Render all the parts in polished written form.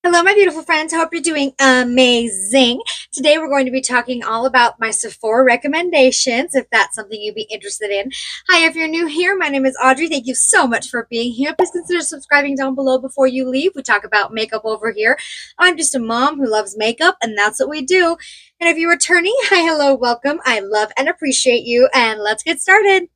Hello, my beautiful friends. I hope you're doing amazing. Today, we're going to be talking all about my Sephora recommendations, if that's something you'd be interested in. Hi, if you're new here, my name is Audrey. Thank you so much for being here. Please consider subscribing down below before you leave. We talk about makeup over here. I'm just a mom who loves makeup, and that's what we do. And if you're returning, hi, hello, welcome. I love and appreciate you, and let's get started.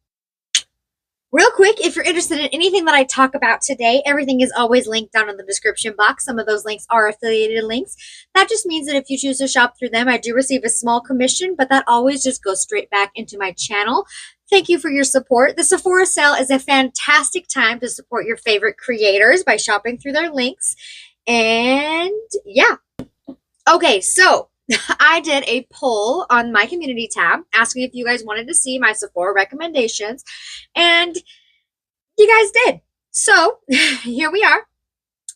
Real quick, if you're interested in anything that I talk about today, everything is always linked down in the description box. Some of those links are affiliated links. That just means that if you choose to shop through them, I do receive a small commission, but that always just goes straight back into my channel. Thank you for your support. The Sephora Sale is a fantastic time to support your favorite creators by shopping through their links. And yeah. Okay, so I did a poll on my community tab asking if you guys wanted to see my Sephora recommendations, and you guys did. So here we are.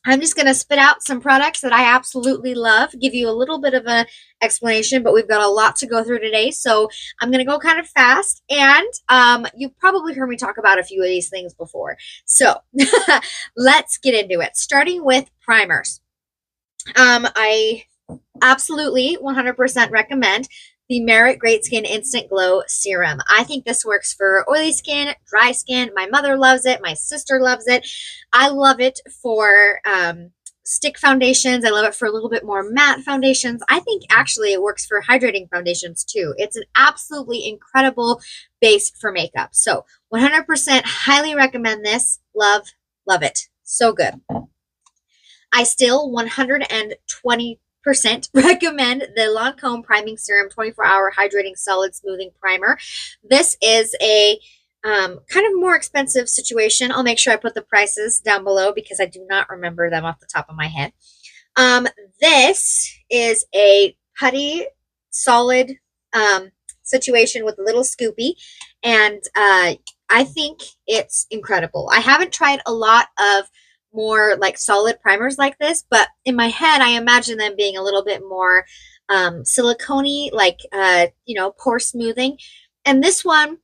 I'm just going to spit out some products that I absolutely love, give you a little bit of an explanation, but we've got a lot to go through today, so I'm going to go kind of fast, and you've probably heard me talk about a few of these things before. So let's get into it, starting with primers. I absolutely 100% recommend the Merit Great Skin Instant Glow Serum. I think this works for oily skin, dry skin. My mother loves it. My sister loves it. I love it for stick foundations. I love it for a little bit more matte foundations. I think actually it works for hydrating foundations too. It's an absolutely incredible base for makeup. So 100% highly recommend this. Love, love it. So good. I still 120% recommend the Lancome Priming Serum 24-Hour Hydrating Solid Smoothing Primer. This is a kind of more expensive situation. I'll make sure I put the prices down below because I do not remember them off the top of my head. This is a putty solid situation with a little scoopy, and I think it's incredible. I haven't tried a lot of more like solid primers like this, but in my head I imagine them being a little bit more silicone-y, like pore smoothing, and this one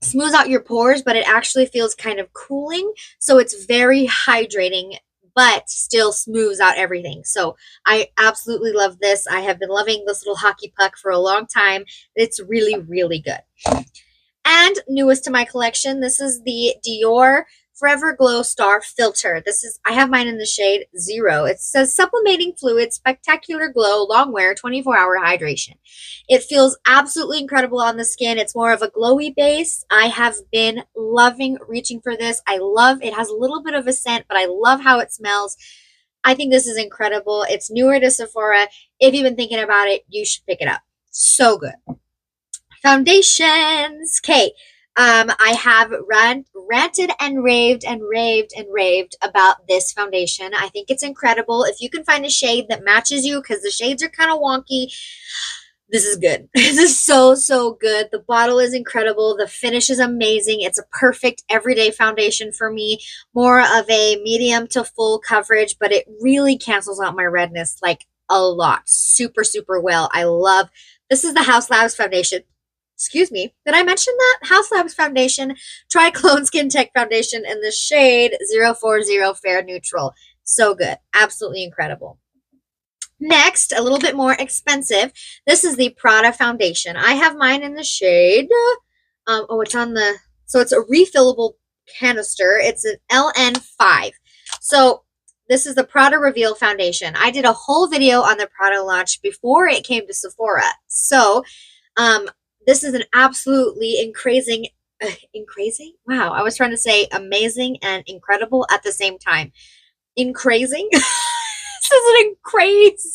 smooths out your pores, but it actually feels kind of cooling, so it's very hydrating but still smooths out everything. So I absolutely love this. I have been loving this little hockey puck for a long time. It's really, really good. And newest to my collection, this is the Dior Forever Glow Star Filter. I have mine in the shade 0. It says supplementing fluid, spectacular glow, long wear, 24-hour hydration. It feels absolutely incredible on the skin. It's more of a glowy base. I have been loving reaching for this. I love it. Has a little bit of a scent, but I love how it smells. I think this is incredible. It's newer to Sephora. If you've been thinking about it, you should pick it up. So good. Foundations. Okay. I have ranted and raved about this foundation. I think it's incredible. If you can find a shade that matches you, because the shades are kind of wonky, this is good. This is so, so good. The bottle is incredible. The finish is amazing. It's a perfect everyday foundation for me. More of a medium to full coverage, but it really cancels out my redness like a lot. Super, super well. I love, this is the Haus foundation. Excuse me, did I mention that? Haus Foundation, Triclone Skin Tech Foundation in the shade 040 Fair Neutral. So good. Absolutely incredible. Next, a little bit more expensive. This is the Prada Foundation. I have mine in the shade, so it's a refillable canister. It's an LN5. So this is the Prada Reveal Foundation. I did a whole video on the Prada launch before it came to Sephora. So, this is an absolutely increasing. Wow, I was trying to say amazing and incredible at the same time. Increasing. This is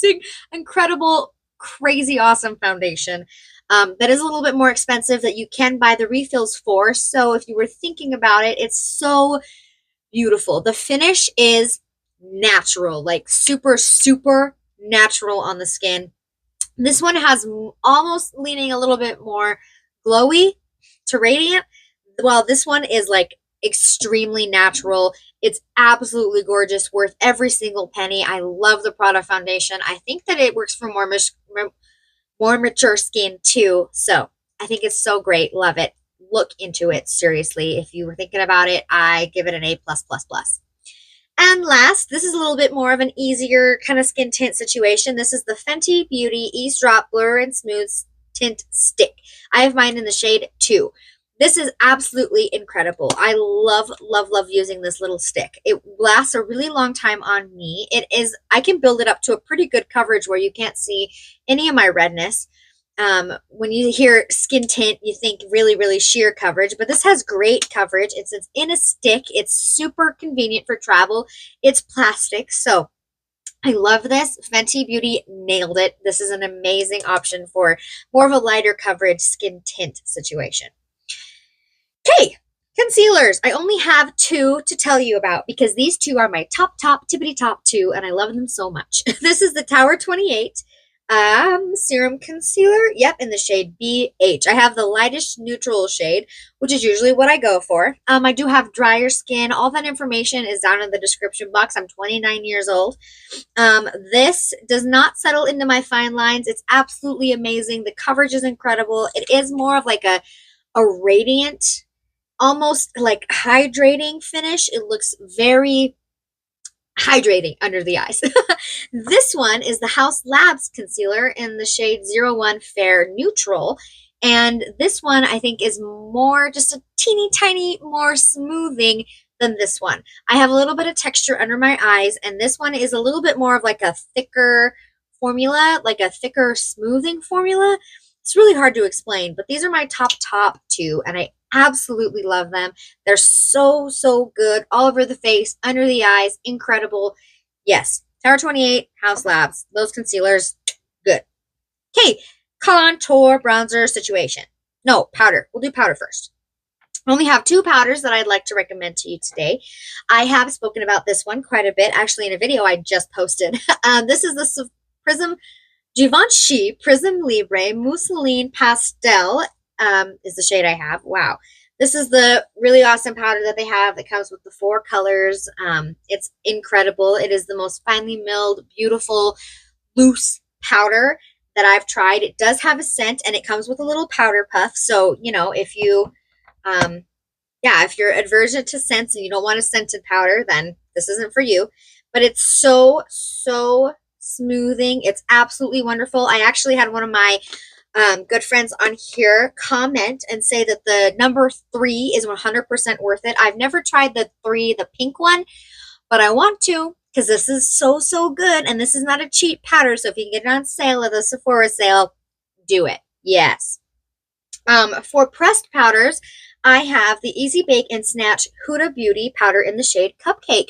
an incredible, crazy awesome foundation. That is a little bit more expensive that you can buy the refills for. So if you were thinking about it, it's so beautiful. The finish is natural, like super, super natural on the skin. This one has almost leaning a little bit more glowy to radiant, while this one is like extremely natural. It's absolutely gorgeous, worth every single penny. I love the Prada foundation. I think that it works for more mature skin too. So I think it's so great. Love it. Look into it seriously. If you were thinking about it, I give it an A+++. And last, this is a little bit more of an easier kind of skin tint situation. This is the Fenty Beauty Eaze Drop Blur and Smooth Tint Stick. I have mine in the shade 2. This is absolutely incredible. I love, love, love using this little stick. It lasts a really long time on me. I can build it up to a pretty good coverage where you can't see any of my redness. When you hear skin tint, you think really, really sheer coverage, but this has great coverage. It's in a stick. It's super convenient for travel. It's plastic, so I love this. Fenty Beauty nailed it. This is an amazing option for more of a lighter coverage skin tint situation. Okay, concealers. I only have 2 to tell you about because these 2 are my top, tippity top 2, and I love them so much. This is the Tower 28 serum concealer. Yep, in the shade BH. I have the lightest neutral shade, which is usually what I go for. I do have drier skin. All that information is down in the description box. I'm 29 years old. This does not settle into my fine lines. It's absolutely amazing. The coverage is incredible. It is more of like a radiant, almost like hydrating finish. It looks very hydrating under the eyes. This one is the Haus Labs concealer in the shade 01 Fair Neutral. And this one I think is more, just a teeny tiny more smoothing than this one. I have a little bit of texture under my eyes, and this one is a little bit more of like a thicker formula, like a thicker smoothing formula. It's really hard to explain, but these are my top 2, and I absolutely love them. They're so, so good all over the face, under the eyes, incredible. Yes, Tower 28, Haus Labs, those concealers, good. Okay, contour bronzer situation. No, powder. We'll do powder first. I only have 2 powders that I'd like to recommend to you today. I have spoken about this one quite a bit, actually, in a video I just posted. This is the Prism Givenchy Prism Libre Mousseline Pastel is the shade I have. Wow. This is the really awesome powder that they have that comes with the 4 colors. It's incredible. It is the most finely milled, beautiful, loose powder that I've tried. It does have a scent, and it comes with a little powder puff. So, you know, if you, if you're aversion to scents and you don't want a scented powder, then this isn't for you. But it's so, so smoothing. It's absolutely wonderful. I actually had one of my good friends on here comment and say that the number 3 is 100% worth it. I've never tried the 3, the pink one, but I want to because this is so, so good. And this is not a cheap powder. So if you can get it on sale at the Sephora sale, do it. Yes. For pressed powders, I have the Easy Bake and Snatch Huda Beauty powder in the shade Cupcake.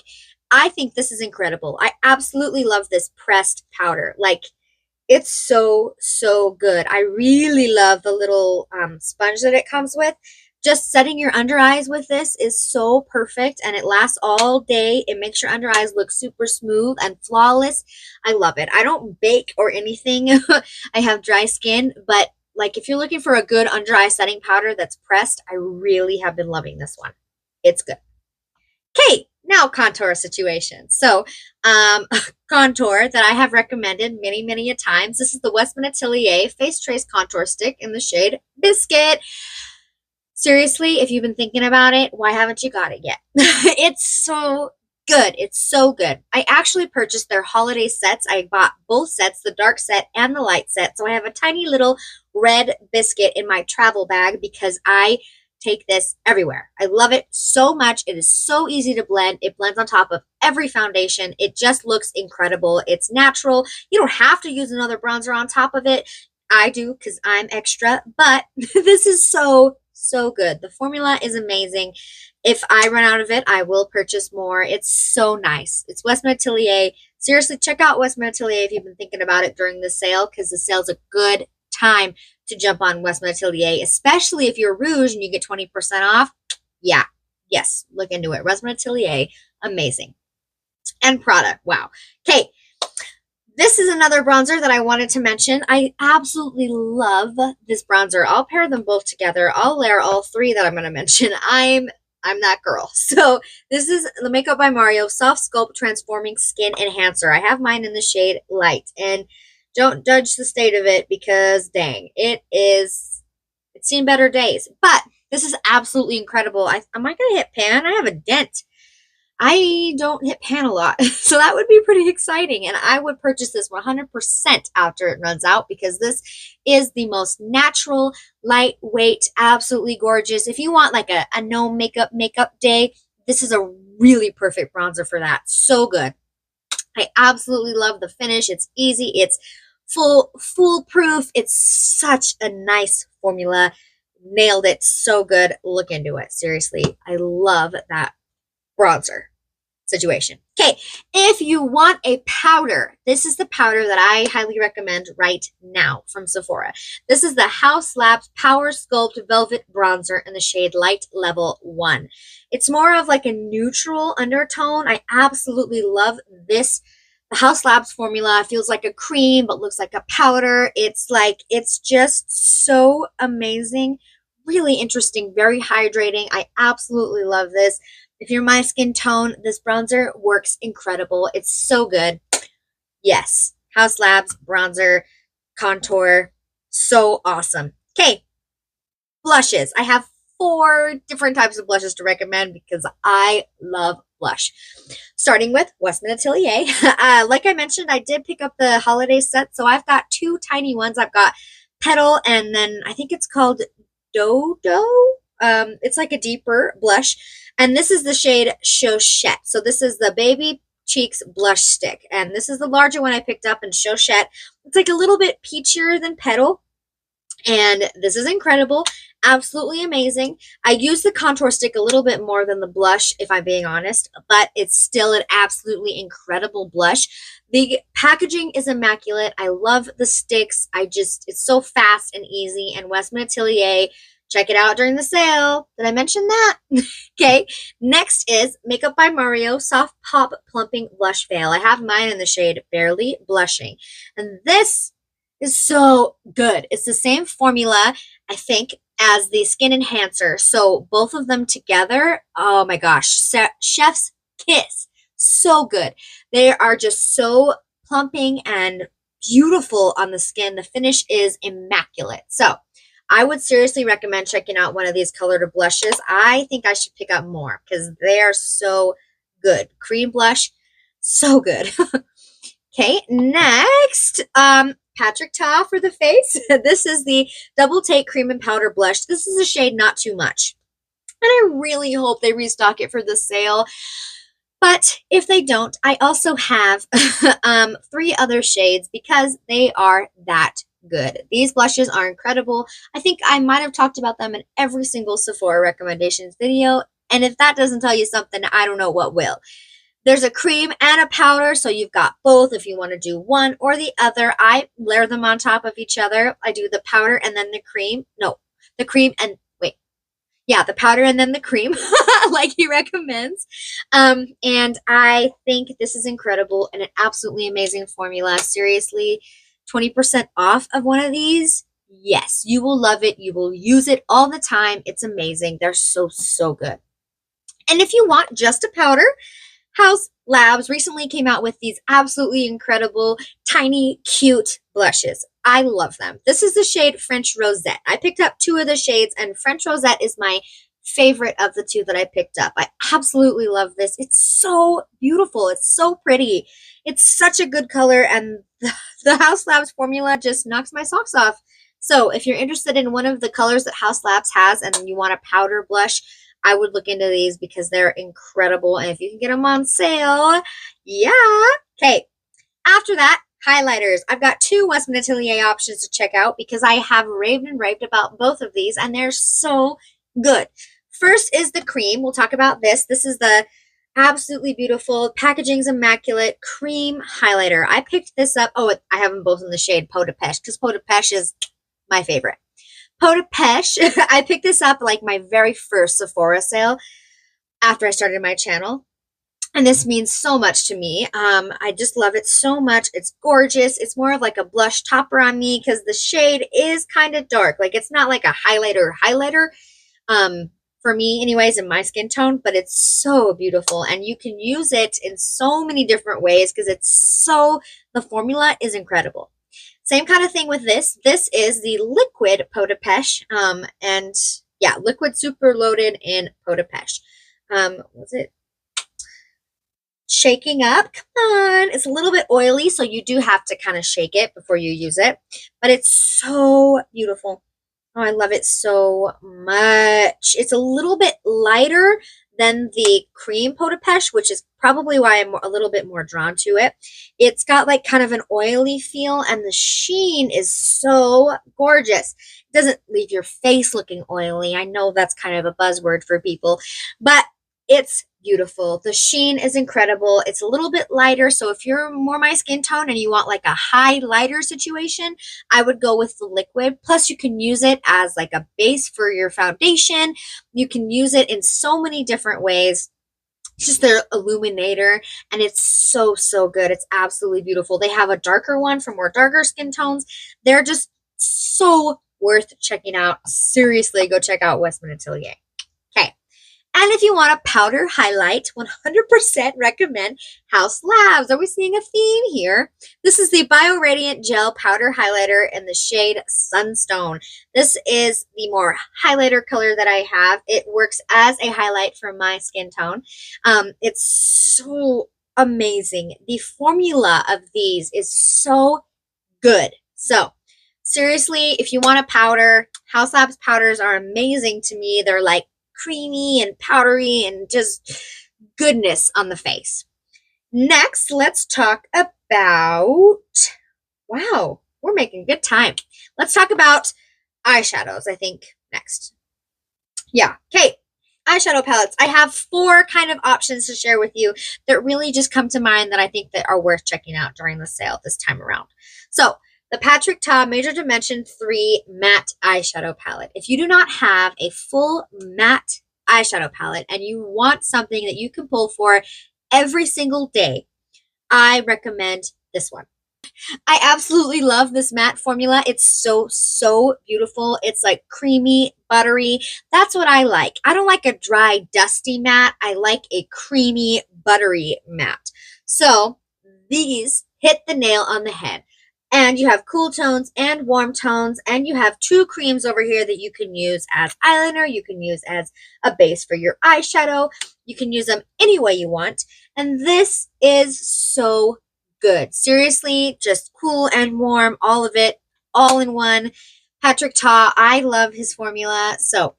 I think this is incredible. I absolutely love this pressed powder. Like, it's so, so good. I really love the little sponge that it comes with. Just setting your under eyes with this is so perfect, and it lasts all day. It makes your under eyes look super smooth and flawless. I love it. I don't bake or anything. I have dry skin, but like if you're looking for a good under eye setting powder that's pressed, I really have been loving this one. It's good. Okay, now contour situation. So contour that I have recommended many, many a times. This is the Westman Atelier Face Trace Contour Stick in the shade Biscuit. Seriously, if you've been thinking about it, why haven't you got it yet? It's so good. It's so good. I actually purchased their holiday sets. I bought both sets, the dark set and the light set. So I have a tiny little red biscuit in my travel bag because I take this everywhere. I love it so much. It is so easy to blend. It blends on top of every foundation. It just looks incredible. It's natural. You don't have to use another bronzer on top of it. I do because I'm extra, but this is so, so good. The formula is amazing. If I run out of it, I will purchase more. It's so nice. It's Westman Atelier. Seriously, check out Westman Atelier if you've been thinking about it during the sale, because the sale's a good time to jump on Westman Atelier, especially if you're Rouge and you get 20% off. Yeah, yes, look into it. Westman Atelier, amazing. And Prada, wow. Okay, this is another bronzer that I wanted to mention. I absolutely love this bronzer. I'll pair them both together. I'll layer all 3 that I'm going to mention. I'm that girl. So this is the Makeup by Mario Soft Sculpt Transforming Skin Enhancer. I have mine in the shade Light, and don't judge the state of it because dang, it's seen better days. But this is absolutely incredible. Am I going to hit pan? I have a dent. I don't hit pan a lot, so that would be pretty exciting. And I would purchase this 100% after it runs out because this is the most natural, lightweight, absolutely gorgeous. If you want like a no makeup day, this is a really perfect bronzer for that. So good. I absolutely love the finish. It's easy. It's foolproof. It's such a nice formula. Nailed it. So good. Look into it. Seriously. I love that bronzer situation. Okay, if you want a powder, this is the powder that I highly recommend right now from Sephora. This is the Haus Power Sculpt Velvet Bronzer in the shade Light Level 1. It's more of like a neutral undertone. I absolutely love this. The Haus formula feels like a cream but looks like a powder. It's just so amazing. Really interesting, very hydrating. I absolutely love this. If you're my skin tone, this bronzer works incredible. It's so good. Yes, Haus bronzer, contour, so awesome. Okay, blushes. I have 4 different types of blushes to recommend because I love blush. Starting with Westman Atelier. Like I mentioned, I did pick up the holiday set, so I've got 2 tiny ones. I've got Petal, and then I think it's called Dodo. It's like a deeper blush. And this is the shade Chochette. So this is the Baby Cheeks Blush Stick. And this is the larger one I picked up in Chochette. It's like a little bit peachier than Petal. And this is incredible. Absolutely amazing. I use the contour stick a little bit more than the blush, if I'm being honest. But it's still an absolutely incredible blush. The packaging is immaculate. I love the sticks. It's so fast and easy. And Westman Atelier, check it out during the sale. Did I mention that? Okay. Next is Makeup by Mario Soft Pop Plumping Blush Veil. I have mine in the shade Barely Blushing. And this is so good. It's the same formula, I think, as the Skin Enhancer. So both of them together, oh my gosh, chef's kiss. So good. They are just so plumping and beautiful on the skin. The finish is immaculate. So I would seriously recommend checking out one of these colored blushes. I think I should pick up more because they are so good. Cream blush, so good. Okay, next, Patrick Ta for the face. This is the Double Take Cream and Powder Blush. This is a shade Not Too Much. And I really hope they restock it for the sale. But if they don't, I also have 3 other shades because they are that good. These blushes are incredible. I think I might have talked about them in every single Sephora recommendations video. And if that doesn't tell you something, I don't know what will. There's a cream and a powder, so you've got both if you want to do one or the other. I layer them on top of each other. I do the powder and then the cream. No, the cream and the powder and then the cream, like he recommends. And I think this is incredible and an absolutely amazing formula. Seriously, 20% off of one of these. Yes, you will love it. You will use it all the time. It's amazing. They're so, so good. And if you want just a powder, Haus recently came out with these absolutely incredible, tiny, cute blushes. I love them. This is the shade French Rosette. I picked up 2 of the shades, and French Rosette is my favorite of the 2 that I picked up. I absolutely love this. It's so beautiful. It's so pretty. It's such a good color, and the Haus formula just knocks my socks off. So if you're interested in one of the colors that Haus has and you want a powder blush, I would look into these because they're incredible. And if you can get them on sale, yeah. Okay. After that, highlighters. I've got 2 Westman Atelier options to check out because I have raved and raved about both of these and they're so good. First is the cream. We'll talk about this. This is the absolutely beautiful, packaging's immaculate cream highlighter. I picked this up. Oh, I have them both in the shade Peau de Pêche because Peau de Pêche is my favorite. Peau de Pêche, I picked this up like my very first Sephora sale after I started my channel. And this means so much to me. I just love it so much. It's gorgeous. It's more of like a blush topper on me because the shade is kind of dark. Like it's not like a highlighter. For me anyways, in my skin tone, but it's so beautiful. And you can use it in so many different ways because the formula is incredible. Same kind of thing with this. This is the liquid Peau de Pêche. And yeah, liquid super loaded in Peau de Pêche. Was it? shaking up. Come on. It's a little bit oily, so you do have to kind of shake it before you use it. But it's so beautiful. Oh, I love it so much. It's a little bit lighter than the cream Pot de Peche, which is probably why I'm a little bit more drawn to it. It's got like kind of an oily feel, and the sheen is so gorgeous. It doesn't leave your face looking oily. I know that's kind of a buzzword for people, but it's beautiful. The sheen is incredible. It's a little bit lighter, so if you're more my skin tone and you want like a highlighter situation, I would go with the liquid. Plus, you can use it as like a base for your foundation. You can use it in so many different ways. It's just their illuminator, and it's so, so good. It's absolutely beautiful. They have a darker one for more darker skin tones. They're just so worth checking out. Seriously, go check out Westman Atelier. Okay. And if you want a powder highlight, 100% recommend Haus Labs. Are we seeing a theme here? This is the Bio Radiant Gel Powder Highlighter in the shade Sunstone. This is the more highlighter color that I have. It works as a highlight for my skin tone. It's so amazing. The formula of these is so good. So seriously, if you want a powder, Haus Labs powders are amazing to me. They're like creamy and powdery and just goodness on the face. Next, let's talk about, wow, we're making good time. Let's talk about eyeshadows, I think, next. Yeah, okay. Eyeshadow palettes. I have 4 kind of options to share with you that really just come to mind that I think that are worth checking out during the sale this time around. So, the Patrick Ta Major Dimension 3 Matte Eyeshadow Palette. If you do not have a full matte eyeshadow palette and you want something that you can pull for every single day, I recommend this one. I absolutely love this matte formula. It's so, so beautiful. It's like creamy, buttery. That's what I like. I don't like a dry, dusty matte. I like a creamy, buttery matte. So these hit the nail on the head. And you have cool tones and warm tones, and you have 2 creams over here that you can use as eyeliner. You can use as a base for your eyeshadow. You can use them any way you want. And this is so good. Seriously, just cool and warm, all of it, all in one. Patrick Ta, I love his formula. So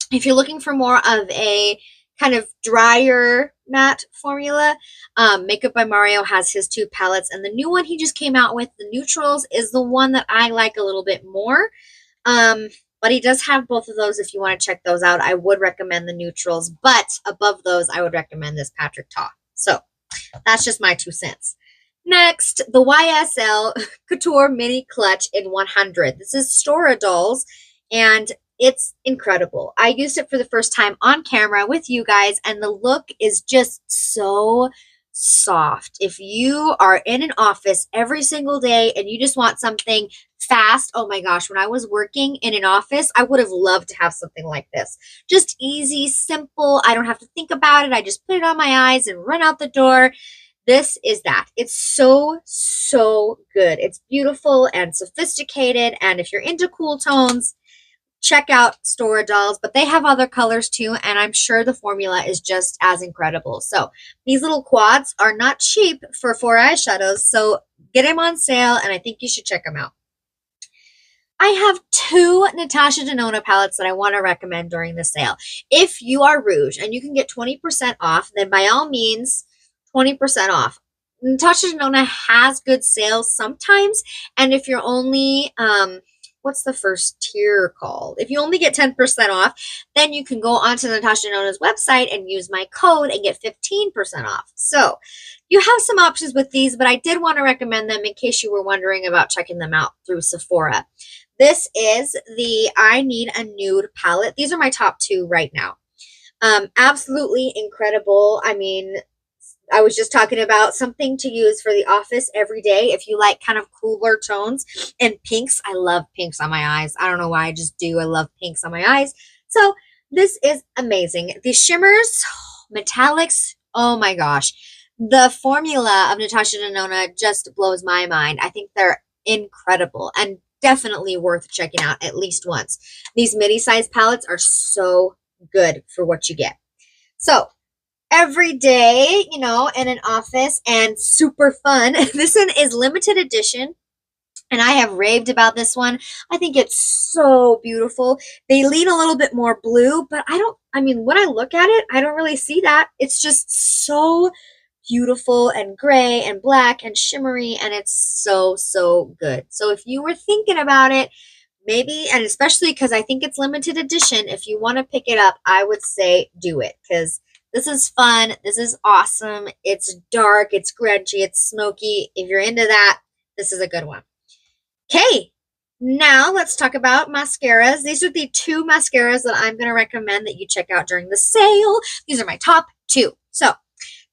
if you're looking for more of a kind of drier matte formula, Makeup by Mario has his 2 palettes, and the new one he just came out with, the neutrals, is the one that I like a little bit more. But he does have both of those. If you want to check those out, I would recommend the neutrals, but above those, I would recommend this Patrick Ta. So that's just my 2 cents. Next, the YSL Couture Mini Clutch in 100. This is Stora Dolls, and it's incredible. I used it for the first time on camera with you guys, and the look is just so soft. If you are in an office every single day and you just want something fast, oh my gosh, when I was working in an office, I would have loved to have something like this. Just easy, simple. I don't have to think about it. I just put it on my eyes and run out the door. This is that. It's so, so good. It's beautiful and sophisticated, and if you're into cool tones, check out Stora Dolls, but they have other colors too, and I'm sure the formula is just as incredible. So these little quads are not cheap for 4 eyeshadows, so get them on sale, and I think you should check them out. I have 2 Natasha Denona palettes that I want to recommend during the sale. If you are Rouge and you can get 20% off, then by all means, 20% off. Natasha Denona has good sales sometimes, and if you're only, what's the first tier called? If you only get 10% off, then you can go onto Natasha Denona's website and use my code and get 15% off. So you have some options with these, but I did want to recommend them in case you were wondering about checking them out through Sephora. This is the I Need a Nude palette. These are my top 2 right now. Absolutely incredible. I mean, I was just talking about something to use for the office every day. If you like kind of cooler tones and pinks, I love pinks on my eyes. I don't know why, I just do. I love pinks on my eyes. So this is amazing. The shimmers, metallics, oh my gosh. The formula of Natasha Denona just blows my mind. I think they're incredible and definitely worth checking out at least once. These midi-size palettes are so good for what you get. So every day, you know, in an office and super fun. This one is limited edition. And I have raved about this one. I think it's so beautiful. They lean a little bit more blue, but I mean, when I look at it, I don't really see that. It's just so beautiful and gray and black and shimmery, and it's so, so good. So if you were thinking about it, maybe, and especially because I think it's limited edition, if you want to pick it up, I would say do it because this is fun. This is awesome. It's dark, it's grungy, it's smoky. If you're into that, this is a good one. Okay, now let's talk about mascaras. These are the two mascaras that I'm going to recommend that you check out during the sale. These are my top two. So,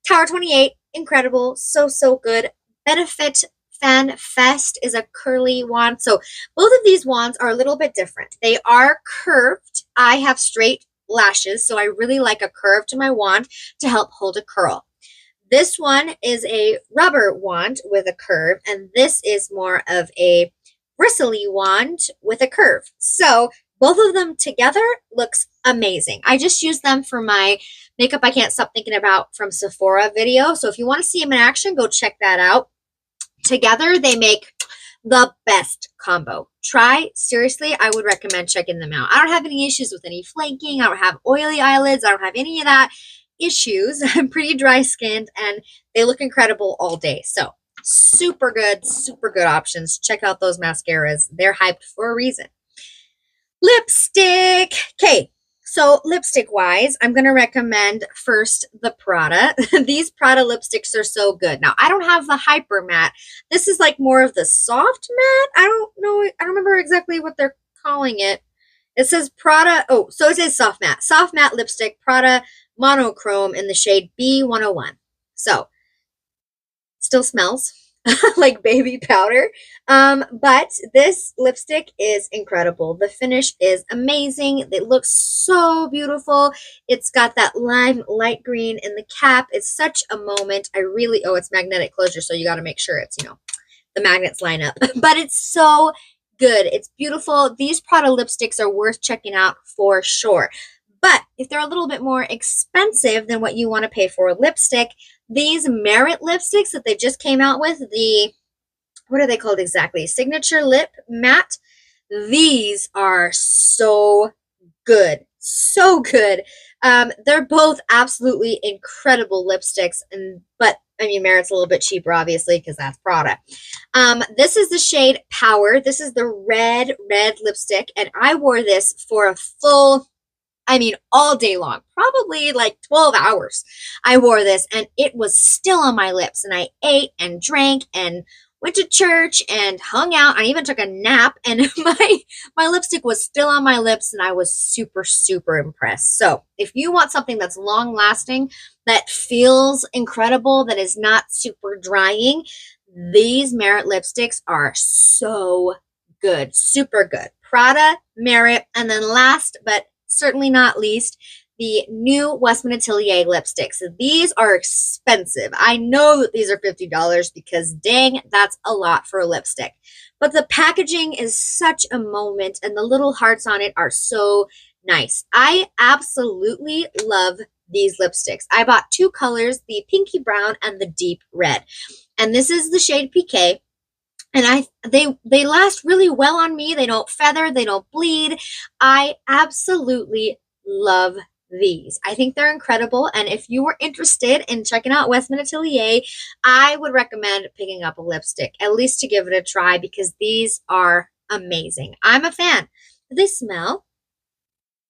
Tower 28, incredible, so, so good. Benefit Fan Fest is a curly wand. So, both of these wands are a little bit different. They are curved. I have straight lashes, so I really like a curve to my wand to help hold a curl. This one is a rubber wand with a curve, and this is more of a bristly wand with a curve. So both of them together looks amazing. I just use them for my makeup I can't stop thinking about from Sephora video. So if you want to see them in action, go check that out. Together, they make the best combo. Seriously, I would recommend checking them out. I don't have any issues with any flaking. I don't have oily eyelids. I don't have any of that issues. I'm pretty dry skinned and they look incredible all day. So super good options. Check out those mascaras. They're hyped for a reason. Lipstick. Okay, so lipstick wise, I'm going to recommend first the Prada. These Prada lipsticks are so good. Now, I don't have the hyper matte. This is like more of the soft matte. I don't know. I don't remember exactly what they're calling it. It says Prada. Oh, so it says soft matte. Soft matte lipstick, Prada monochrome in the shade B101. So still smells like baby powder. But this lipstick is incredible. The finish is amazing. It looks so beautiful. It's got that lime light green in the cap. It's such a moment. It's magnetic closure, so you got to make sure it's, the magnets line up. But it's so good. It's beautiful. These Prada lipsticks are worth checking out for sure. But if they're a little bit more expensive than what you want to pay for a lipstick, these Merit lipsticks that they just came out with, what are they called exactly? Signature Lip Matte. These are so good. So good. They're both absolutely incredible lipsticks, but Merit's a little bit cheaper, obviously, because that's Prada. This is the shade Power. This is the red lipstick, and I wore this for a full, all day long, probably like 12 hours. I wore this and it was still on my lips, and I ate and drank and went to church and hung out. I even took a nap and my lipstick was still on my lips, and I was super impressed. So if you want something that's long lasting, that feels incredible, that is not super drying, these Merit lipsticks are so good, super good. Prada, Merit, and then last but certainly not least, the new Westman Atelier lipsticks. These are expensive. I know that these are $50 because dang, that's a lot for a lipstick. But the packaging is such a moment, and the little hearts on it are so nice. I absolutely love these lipsticks. I bought two colors, the pinky brown and the deep red. And this is the shade PK. And they last really well on me. They don't feather, they don't bleed. I absolutely love these. I think they're incredible. And if you were interested in checking out Westman Atelier, I would recommend picking up a lipstick, at least to give it a try, because these are amazing. I'm a fan. They smell.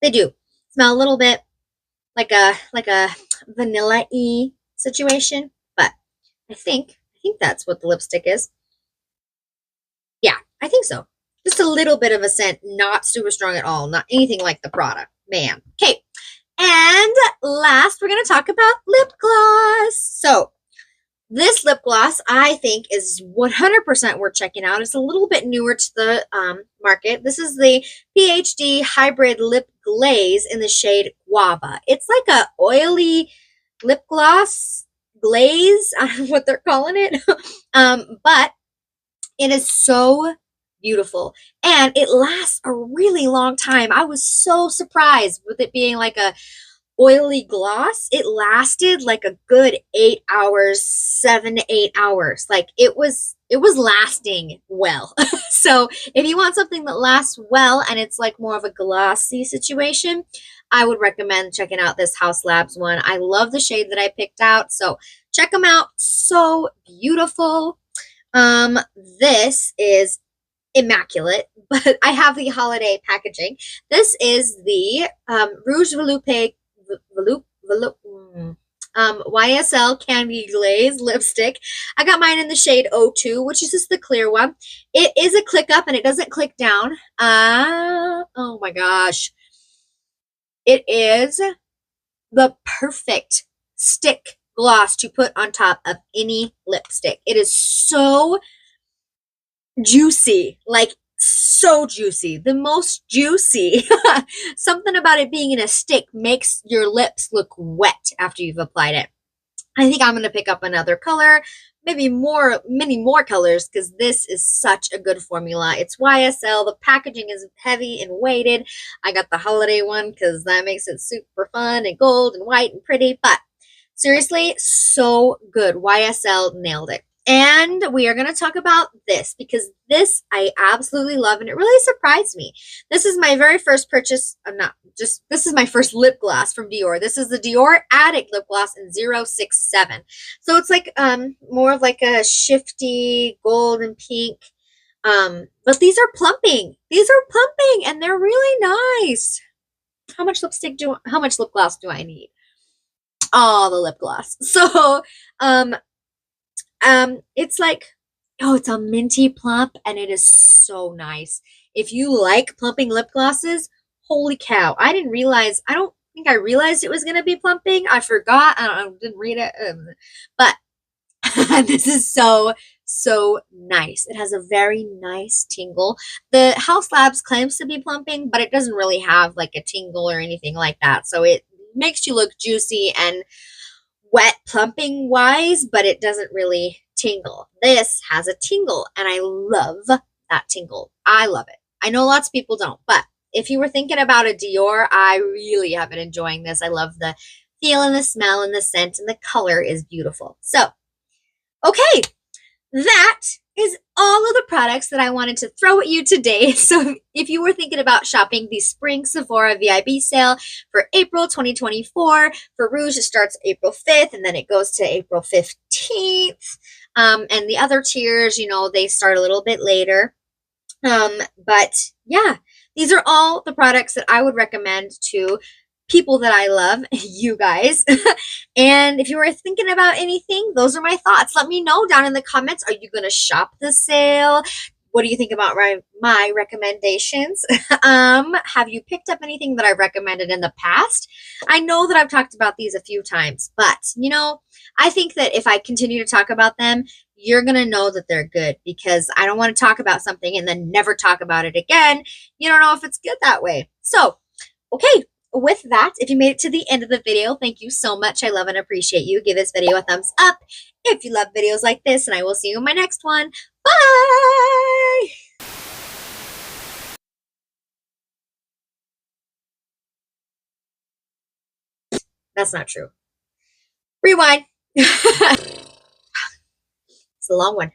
They do smell a little bit like a vanilla-y situation, but I think that's what the lipstick is. Yeah, I think so. Just a little bit of a scent, not super strong at all, not anything like the Prada. Man. Okay. And last, we're going to talk about lip gloss. So, this lip gloss, I think, is 100% worth checking out. It's a little bit newer to the market. This is the PhD Hybrid Lip Glaze in the shade Guava. It's like a oily lip gloss glaze. I don't know what they're calling it. But it is so beautiful, and it lasts a really long time. I was so surprised with it being like a oily gloss, it lasted like a good 8 hours, 7 to 8 hours. Like it was lasting well. So if you want something that lasts well and it's like more of a glossy situation, I would recommend checking out this Haus Labs one. I love the shade that I picked out. So check them out. So beautiful. This is immaculate, but I have the holiday packaging. This is the Rouge Veloupe YSL Candy Glaze lipstick. I got mine in the shade O2, which is just the clear one. It is a click up and it doesn't click down. Oh my gosh. It is the perfect stick gloss to put on top of any lipstick. It is so juicy, like so juicy, the most juicy. Something about it being in a stick makes your lips look wet after you've applied it. I think I'm going to pick up another color, maybe many more colors, because this is such a good formula. It's YSL. The packaging is heavy and weighted. I got the holiday one because that makes it super fun and gold and white and pretty, but seriously, so good. YSL nailed it. And we are going to talk about this because this I absolutely love and it really surprised me. This is my very first purchase. This is my first lip gloss from Dior. This is the Dior Addict lip gloss in 067. So it's like more of like a shifty gold and pink. But these are plumping. These are plumping and they're really nice. How much lip gloss do I need? Oh, the lip gloss. So, it's like, oh, it's a minty plump and it is so nice. If you like plumping lip glosses, holy cow. I don't think I realized it was going to be plumping. I forgot. I didn't read it. But this is so, so nice. It has a very nice tingle. The Haus Labs claims to be plumping, but it doesn't really have like a tingle or anything like that. So it makes you look juicy and wet plumping wise, but it doesn't really tingle. This has a tingle and I love that tingle. I love it. I know lots of people don't, but if you were thinking about a Dior, I really have been enjoying this. I love the feel and the smell and the scent and the color is beautiful. So, okay, that is all of the products that I wanted to throw at you today. So if you were thinking about shopping the spring Sephora VIB sale for April 2024, for Rouge, it starts April 5th and then it goes to April 15th. And the other tiers, you know, they start a little bit later. But yeah, these are all the products that I would recommend to people that I love, you guys. And if you were thinking about anything, those are my thoughts. Let me know down in the comments. Are you going to shop the sale? What do you think about my recommendations? Have you picked up anything that I've recommended in the past? I know that I've talked about these a few times, but you know, I think that if I continue to talk about them, you're going to know that they're good because I don't want to talk about something and then never talk about it again. You don't know if it's good that way. So, okay. With that, if you made it to the end of the video, thank you so much. I love and appreciate you. Give this video a thumbs up if you love videos like this, and I will see you in my next one. Bye! That's not true. Rewind. It's a long one.